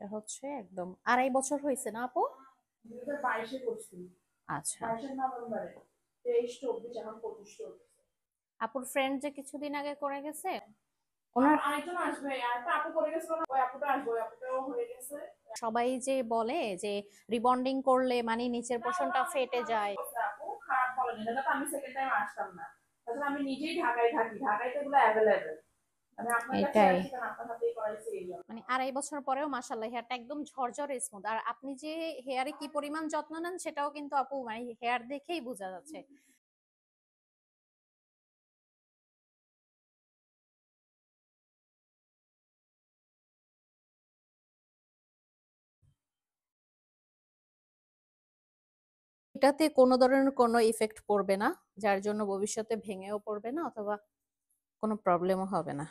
এটা হচ্ছে একদম 2.5 বছর হয়েছে না আপু? 2022-এ করছি। আচ্ছা। 22-এর নভেম্বরে। 23-24 এখন 25 চলছে। আপুর ফ্রেন্ড যে কিছুদিন আগে করে গেছে, আর ওনার আরেকজন আসবে, আর একটা আপু করে গেছিল না, ওই আপুটা আসবে, ওই আপুটাও হয়ে গেছে। সবাই যে বলে যে রিবন্ডিং করলে মানে নিচের না ওরা পোর্শনটা অনেক ফেটে ভালোই যায়। করছে আপু, খারাপ বলেনি। এটা তো আমি সেকেন্ড টাইম আসতাম না। তাছাড়া আমি নিজেই ঢাকায় থাকি, ঢাকায় তো এগুলো অ্যাভেলেবেল। আমি আপনার কাছে এটাই, আসি কারণ আপনার হাতেই করাইছি এই জন্য। মানে 2.5 বছর পরেও মাশাআল্লাহ হেয়ারটা একদম ঝরঝরে স্মুথ। আর আপনি যে হেয়ারে কি পরিমাণ যত্ন নেন সেটাও কিন্তু আপু মানে হেয়ার দেখেই বোঝা যাচ্ছে। এটাতে কোনো ধরনের কোনো ইফেক্ট পড়বে না, যার জন্য ভবিষ্যতে ভেঙেও পড়বে না অথবা কোনো প্রবলেমও হবে না।